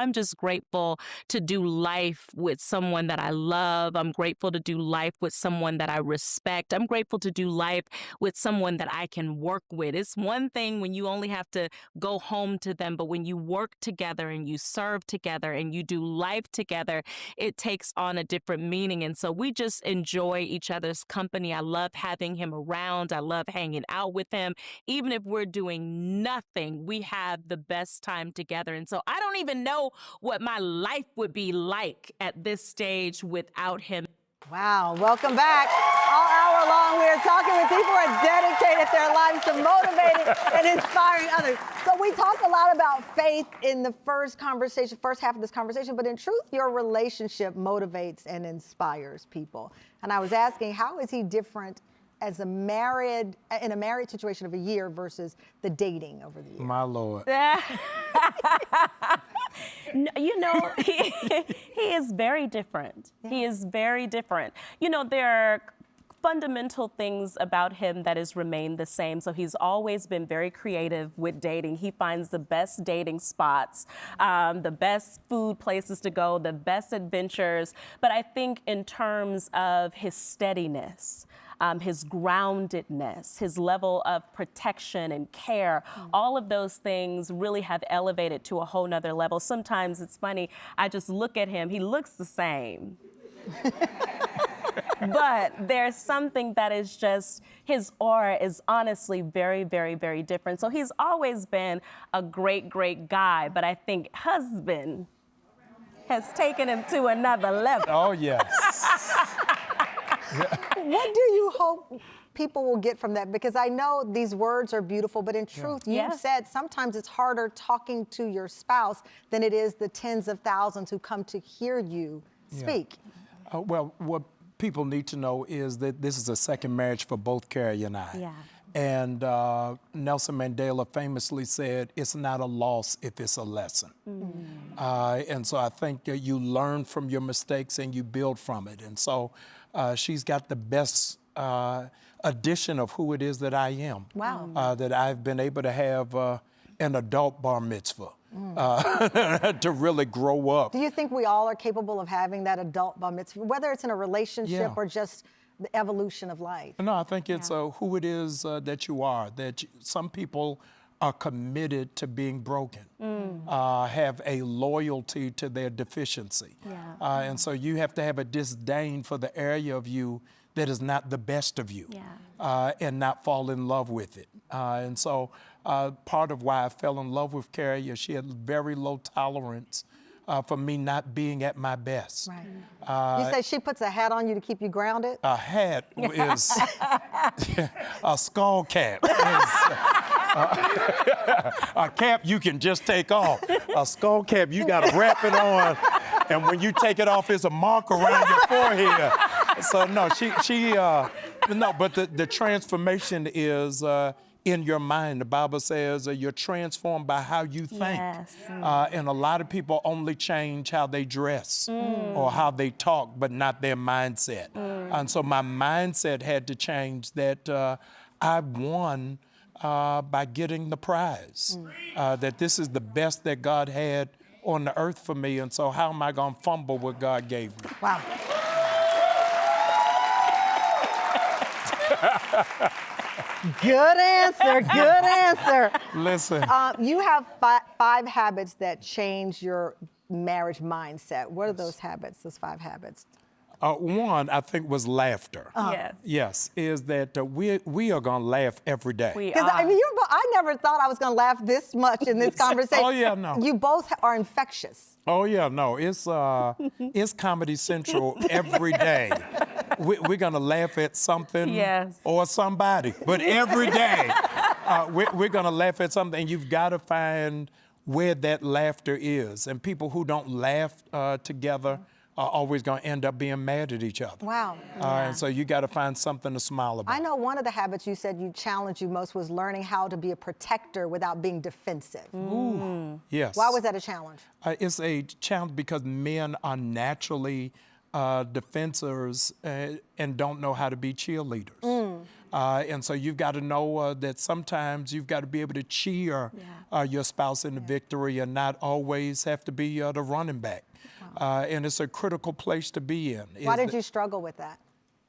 I'm just grateful to do life with someone that I love. I'm grateful to do life with someone that I respect. I'm grateful to do life with someone that I can work with. It's one thing when you only have to go home to them, but when you work together and you serve together and you do life together, it takes on a different meaning. And so we just enjoy each other's company. I love having him around. I love hanging out with him. Even if we're doing nothing, we have the best time together. And so I don't even know what my life would be like at this stage without him. Wow, welcome back. All hour long, we are talking with people who have dedicated their lives to motivating and inspiring others. So we talk a lot about faith in the first half of this conversation, but in truth, your relationship motivates and inspires people. And I was asking, how is he different as in a married situation of a year versus the dating over the year? My Lord. You know, he is very different. Yeah. He is very different. You know, there are fundamental things about him that has remained the same. So he's always been very creative with dating. He finds the best dating spots, the best food places to go, the best adventures. But I think in terms of his steadiness, his groundedness, his level of protection and care, all of those things really have elevated to a whole nother level. Sometimes it's funny, I just look at him, he looks the same. But there's something that is just, his aura is honestly very, very, very different. So he's always been a great, great guy, but I think husband has taken him to another level. Oh, yes. What do you hope people will get from that? Because I know these words are beautiful, but in truth, you've said sometimes it's harder talking to your spouse than it is the tens of thousands who come to hear you speak. Well, what people need to know is that this is a second marriage for both Karri and I. Yeah. And Nelson Mandela famously said, it's not a loss if it's a lesson. And so I think that you learn from your mistakes and you build from it. And so she's got the best addition of who it is that I am. Wow. That I've been able to have an adult bar mitzvah to really grow up. Do you think we all are capable of having that adult bar mitzvah, whether it's in a relationship or just the evolution of life? No, I think it's who it is that you are, some people are committed to being broken, have a loyalty to their deficiency. And so you have to have a disdain for the area of you that is not the best of you and not fall in love with it. And so part of why I fell in love with Karri is she had very low tolerance for me not being at my best. Right. You say she puts a hat on you to keep you grounded? A hat is a skull cap. A cap you can just take off. A skull cap, you got to wrap it on. And when you take it off, it's a mark around your forehead. So no, no, but the transformation is in your mind. The Bible says you're transformed by how you think. And a lot of people only change how they dress or how they talk, but not their mindset. And so my mindset had to change that I won by getting the prize, that this is the best that God had on the earth for me. And so how am I going to fumble what God gave me? Wow. Good answer, good answer. Listen. You have five habits that change your marriage mindset. What are those habits, those 5 habits? One, I think, was laughter. Yes, is that we are going to laugh every day. Because I mean, I never thought I was going to laugh this much in this conversation. Oh, yeah, no. You both are infectious. Oh, yeah, no. It's Comedy Central every day. We're going to laugh at something or somebody. But every day, we're going to laugh at something. And you've got to find where that laughter is. And people who don't laugh together are always going to end up being mad at each other. Wow. And so you got to find something to smile about. I know one of the habits you said you challenged you most was learning how to be a protector without being defensive. Ooh. Yes. Why was that a challenge? It's a challenge because men are naturally defensors and don't know how to be cheerleaders. And so you've got to know that sometimes you've got to be able to cheer your spouse into victory and not always have to be the running back. And it's a critical place to be in. Why did you struggle with that?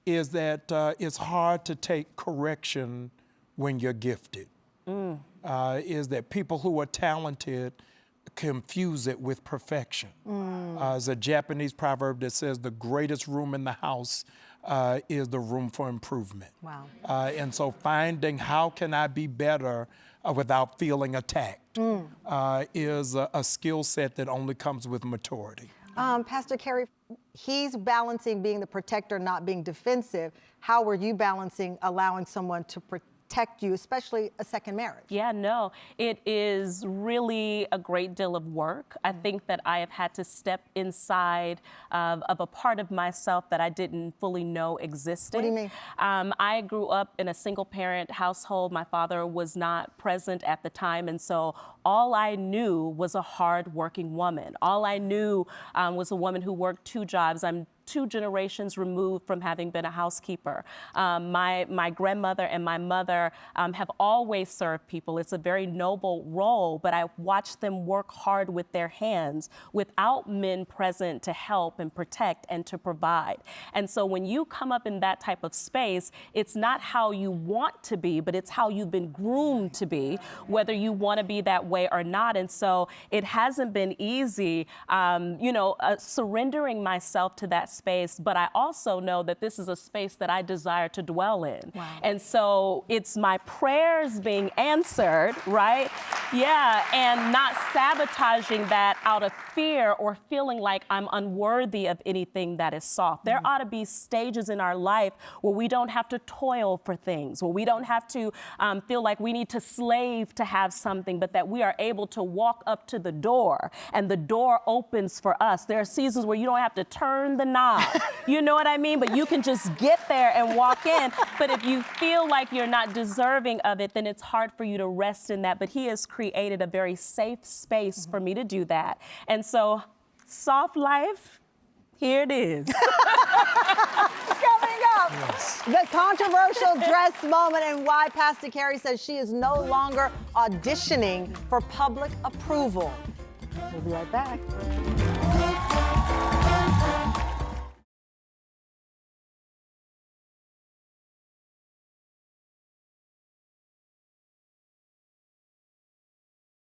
Is that it's hard to take correction when you're gifted. Is that people who are talented confuse it with perfection. There's a Japanese proverb that says the greatest room in the house is the room for improvement. Wow. And so finding how can I be better without feeling attacked is a skill set that only comes with maturity. Pastor Karri, he's balancing being the protector, not being defensive. How were you balancing allowing someone to protect you, especially a second marriage? Yeah, no, it is really a great deal of work. I think that I have had to step inside of a part of myself that I didn't fully know existed. What do you mean? I grew up in a single parent household. My father was not present at the time, and so all I knew was a hard-working woman. All I knew was a woman who worked 2 jobs. I'm 2 generations removed from having been a housekeeper. My grandmother and my mother have always served people. It's a very noble role, but I watched them work hard with their hands without men present to help and protect and to provide. And so when you come up in that type of space, it's not how you want to be, but it's how you've been groomed to be, whether you want to be that way or not. And so it hasn't been easy, surrendering myself to that space, but I also know that this is a space that I desire to dwell in. Wow. And so it's my prayers being answered, right? Yeah, and not sabotaging that out of fear or feeling like I'm unworthy of anything that is soft. There ought to be stages in our life where we don't have to toil for things, where we don't have to feel like we need to slave to have something, but that we are able to walk up to the door and the door opens for us. There are seasons where you don't have to turn the knob. You know what I mean? But you can just get there and walk in. But if you feel like you're not deserving of it, then it's hard for you to rest in that. But he has created a very safe space for me to do that. And so, soft life, here it is. Coming up, the controversial dress moment and why Pastor Karri says she is no longer auditioning for public approval. We'll be right back.